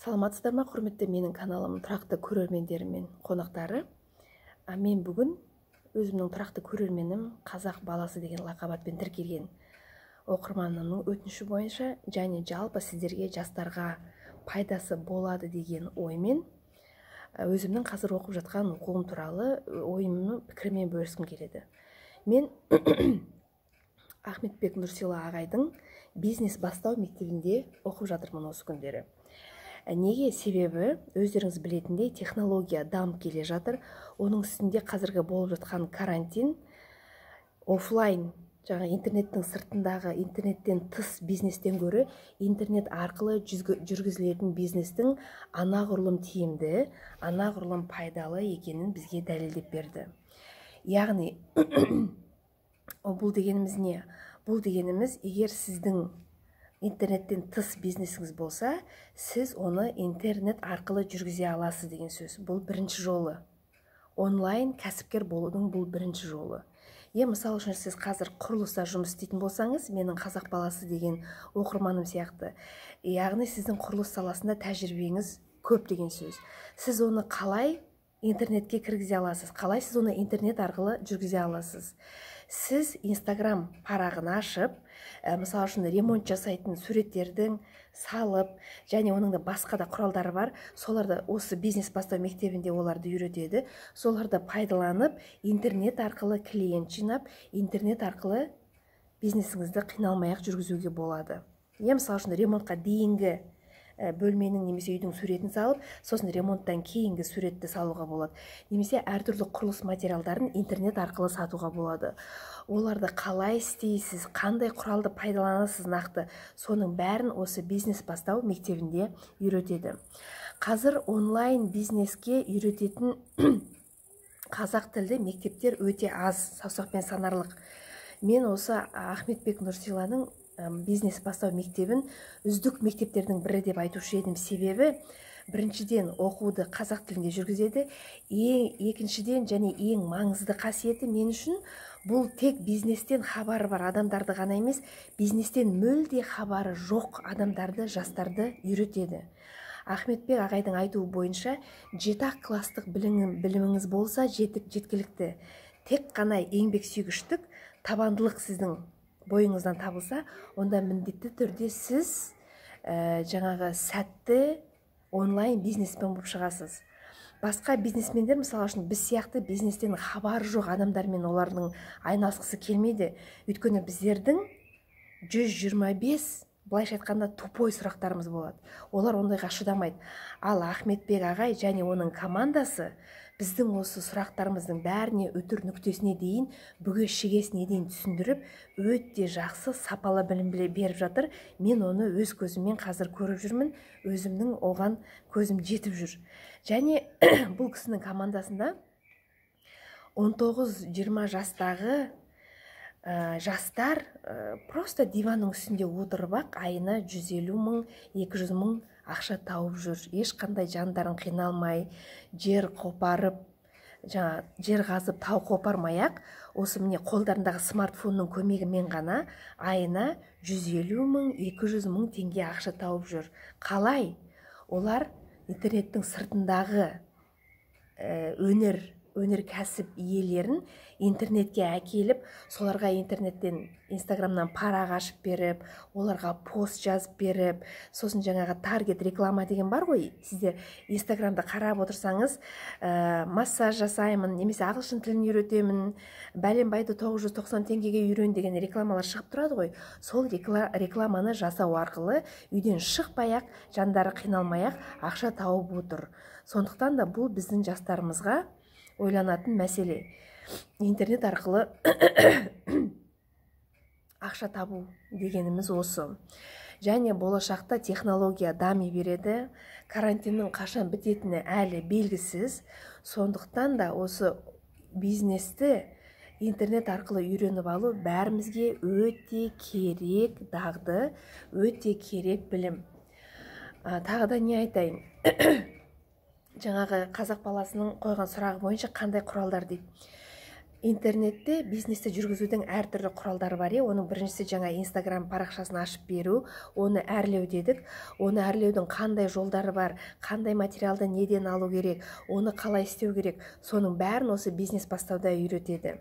Саламатсыздар ма, құрметті менің каналымның тұрақты көрермендері мен қонақтары. Мен бүгін өзімнің тұрақты көрерменім қазақ баласы деген лақапатпен тіркелген оқырманымның өтініші бойынша және жалпы сіздерге, жастарға пайдасы болады деген оймен өзімнің қазір оқып жатқан оқуым туралы ойымның пікірмен бөліскім келеді. Мен Ахметбек Нұрсила ағайдың бизнес бастау мектебінде оқып жатырмын осы күндері. Неге? Себебі өздеріңіз білетіндей технология дамып келе жатыр. Оның үстінде қазіргі болып жатқан карантин офлайн, жаңа интернеттің сыртындағы, интернеттен тыс бизнестен гөрі интернет арқылы жүргізілетін бизнестің анағұрлым тиімді, анағұрлым пайдалы екенін бізге дәлелдеп берді. Яғни бұл дегеніміз не? Бұл дегеніміз, егер сіздің интернеттен тыс бизнесіңіз болса, сіз оны интернет арқылы жүргізе аласыз деген сөз. Бұл бірінші жолы. Онлайн кәсіпкер болудың бұл бірінші жолы. Мысалы үшін сіз қазір құрылыста жұмыс істейтін болсаңыз, менің қазақ баласы деген оқырманым сияқты, яғни сіздің құрылыс саласында тәжірибеңіз көп деген сөз. Сіз оны қалай интернетке кіргізе аласыз? Қалай сіз оны интернет арқылы жүргізе аласыз? Сіз Инстаграм парағын ашып, мысалы үшін ремонт жасайтын суреттердің салып, және оның да басқа да құралдары бар, соларды осы бизнес бастау мектебінде оларды үйретеді. Соларды пайдаланып, интернет арқылы клиент жинап, интернет арқылы бизнесіңізді қиналмай-ақ жүргізуге болады. Мысалы үшін ремонтқа дейінгі бөлменің немесе үйдің суретін салып, сосын ремонттан кейінгі суретті салуға болады. Немесе әртүрлі құрылыс материалдарын интернет арқылы сатуға болады. Оларды қалай істейсіз, қандай құралды пайдаланасыз нақты, соның бәрін осы бизнес бастау мектебінде үйретеді. Қазір онлайн бизнеске үйрететін қазақ тілді мектептер өте аз, саусақпен санарлық. Мен осы Ахметбек Нұрсиланың бизнес бастау мектебін үздік мектептердің бірі деп айтушы едім. Себебі, біріншіден оқуды қазақ тілінде жүргізеді, екіншіден және ең маңызды қасиеті мен үшін бұл тек бизнестен хабары бар адамдарды ғана емес, бизнестен мүлде хабары жоқ адамдарды, жастарды үйретеді. Ахметбек ағайдың айтуы бойынша 7 кластық біліміңіз болса жеткілікті. Тек қана еңбексүйгіштік, табандылық сіздің бойыңыздан табылса, онда міндетті түрде сіз жаңағы сәтті онлайн бизнеспен болып шығасыз. Басқа бизнесмендер, мысалы үшін біз сияқты бизнестен хабары жоқ адамдармен олардың айналысқысы келмейді. Өйткені біздердің 125, былайша айтқанда, тупой сұрақтарымыз болады. Олар ондайға шыдамайды. Ал Ахметбек ағай және оның командасы біздің осы сұрақтарымыздың бәріне өтір нүктесіне дейін, бүге шегесіне дейін түсіндіріп, өте жақсы сапалы білім беріп жатыр. Мен оны өз көзіммен қазір көріп жүрмін, өзімнің оған көзім жетіп жүр. Және бұл кісінің командасында 19-20 жастағы жастар просто диванның үстінде отырып-ақ айына 150 мың, 200 мың ақша тауып жүр. Ешқандай жандарын қиналмай, жер қопарып, жер қазып тау қопармай-ақ, осы міне қолдарындағы смартфонның көмегімен ғана айына 150 мың, 200 мың теңге ақша тауып жүр. Қалай? Олар интернеттің сыртындағы өнеркәсіп иелерін интернетке әкеліп, соларға интернеттен, Инстаграмнан парақ ашып беріп, оларға пост жазып беріп, сосын жаңағы таргет реклама деген бар ғой, сіздер Инстаграмда қарап отырсаңыз, массаж жасаймын, немесе ағылшын тілін үйретемін, бәленбайды 990 теңгеге үйрен деген рекламалар шығып тұрады ғой. Сол рекламаны жасау арқылы үйден шықпай-ақ, жандары қиналмай-ақ ақша тауып отыр. Сондықтан да бұл біздің жастарымызға ойланатын мәселе. Интернет арқылы ақша табу дегеніміз осы. Және болашақта технология дами береді. Карантиннің қашан бітетіні әлі белгісіз. Сондықтан да осы бизнесті интернет арқылы үйреніп алу бәрімізге өте керек дағды, өте керек білім. Тағы да не айтайын? Жаңағы қазақ баласының қойған сұрағы бойынша қандай құралдар дейді. Интернетте бизнесті жүргізудің әртүрлі құралдары бар. Оның біріншісі жаңа Instagram парақшасын ашып беру, оны әрлеу дедік. Оны әрлеудің қандай жолдары бар, қандай материалды неден алу керек, оны қалай істеу керек, соның бәрін осы бизнес бастауда үйретеді.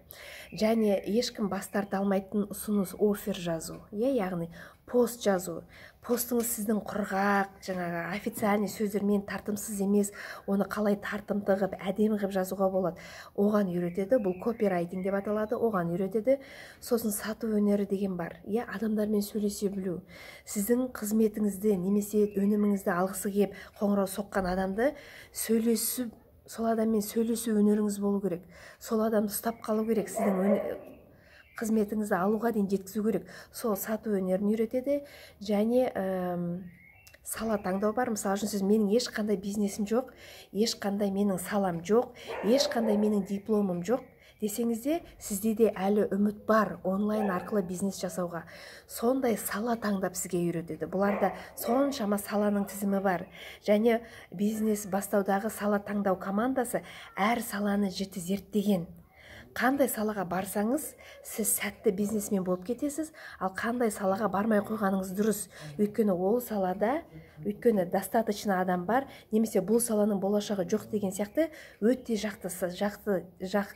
Және ешкім бас тарта алмайтын ұсыныс, оффер жазу, яғни пост жазу. Постыңыз сіздің құрғақ, жаңағы официальный сөздермен тартымсыз емес, оны қалай тартымды қылып, әдемі қылып жазуға болады. Оған үйретеді. Бұл копирайтинг деп аталады. Оған үйретеді. Сосын сату өнері деген бар. Адамдармен сөйлесе білу. Сіздің қызметіңізді немесе өніміңізді алғысы келіп қоңырау соққан адамды сөйлесіп, сол адаммен сөйлесу өнеріңіз болу керек. Сол адамды ұстап қалу керек. Сіздің қызметіңізді алуға дейін жеткізу керек. Сол сату өнерін үйретеді. Және сала таңдау бар. Мысалы үшін сіз менің ешқандай бизнесім жоқ, ешқандай менің салам жоқ, ешқандай менің дипломым жоқ десеңізде, сізде де әлі үміт бар онлайн арқылы бизнес жасауға. Сондай сала таңдап сізге үйретеді. Бұларда соншама саланың тізімі бар. Және бизнес бастаудағы сала таңдау командасы әр саланы жіті зерттеген. Қандай салаға барсаңыз, сіз сәтті бизнесмен болып кетесіз, ал қандай салаға бармай қойғаныңыз дұрыс. Өйткені ол салада, достаточно адам бар, немесе бұл саланың болашағы жоқ деген сияқты өте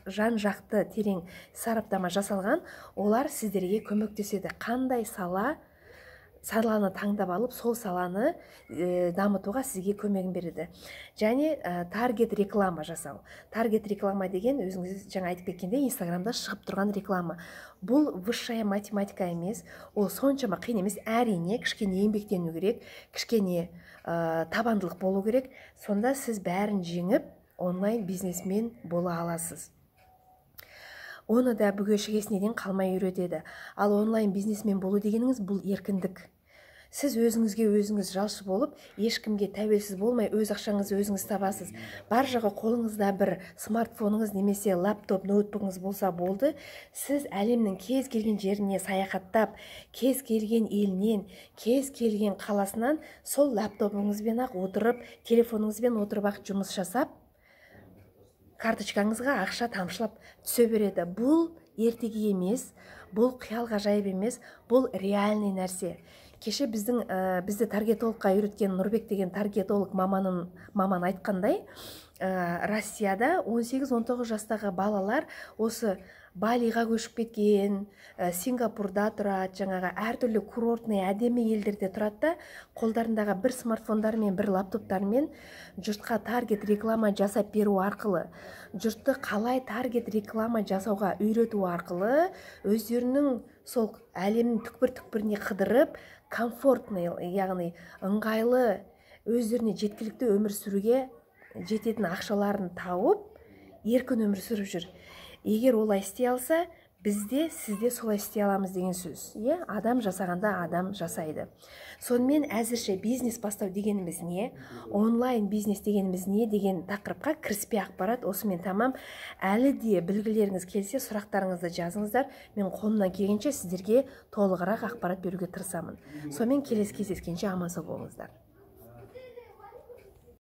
жан-жақты терең сараптама жасалған, олар сіздерге көмектеседі. Қандай саланы таңдап алып, сол саланы дамытуға сізге көмегін береді. Және таргет реклама жасау. Таргет реклама деген, өзіңіз жаңа айтып кеткенде, Инстаграмда шығып тұрған реклама. Бұл высшая математика емес, ол соншама қиын емес. Әрине, кішкене еңбектену керек, кішкене табандылық болу керек. Сонда сіз бәрін жеңіп, онлайн бизнесмен бола аласыз. Оны да бүге шігесінен қалмай үйретеді. Ал онлайн бизнесмен болу дегеніңіз бұл еркіндік. Сіз өзіңізге өзіңіз жалшы болып, ешкімге тәуелсіз болмай, өз ақшаңызды өзіңіз табасыз. Бар жағы қолыңызда бір смартфоныңыз немесе лаптоп, ноутбугыңыз болса болды. Сіз әлемнің кез келген жеріне саяхаттап, кез келген елінен, кез келген қаласынан сол лаптопыңызбен ақ отырып, телефоныңызбен отырып ақ жұмыс жасап, карточкаңызға ақша тамшылап түсе береді. Бұл ертеге емес, бұл қиял ғажайып емес, бұл реальный нәрсе. Кеше бізді таргетологқа үйреткен Нұрбек деген таргетолог маман айтқандай, Россияда 18-19 жастағы балалар осы Балиға көшіп кеткен, Сингапурда тұрады, жаңағы әртүрлі курортный әдемі елдерде тұрады, қолдарындағы бір смартфондармен, бір лаптоптармен жұртқа таргет реклама жасап беру арқылы, жұртты қалай таргет реклама жасауға үйрету арқылы, өздерінің сол әлемнің түкпір-түкпіріне қыдырып, комфортный, яғни ыңғайлы, өздеріне жеткілікті өмір сүруге жететін ақшаларын тауып, еркін өмір сүріп жүр. Егер олай істей алса, бізде, сізде солай істей аламыз деген сөз. Адам жасағанда адам жасайды. Сонымен әзірше бизнес бастау дегеніміз не, онлайн бизнес дегеніміз не деген тақырыпқа кіріспе ақпарат осымен тамам. Әлі де білгілеріңіз келсе, сұрақтарыңызды жазыңыздар. Мен қолымнан келгенше сіздерге толығырақ ақпарат беруге тырысамын. Сонымен келесі кездескенше аман сау болыңыздар.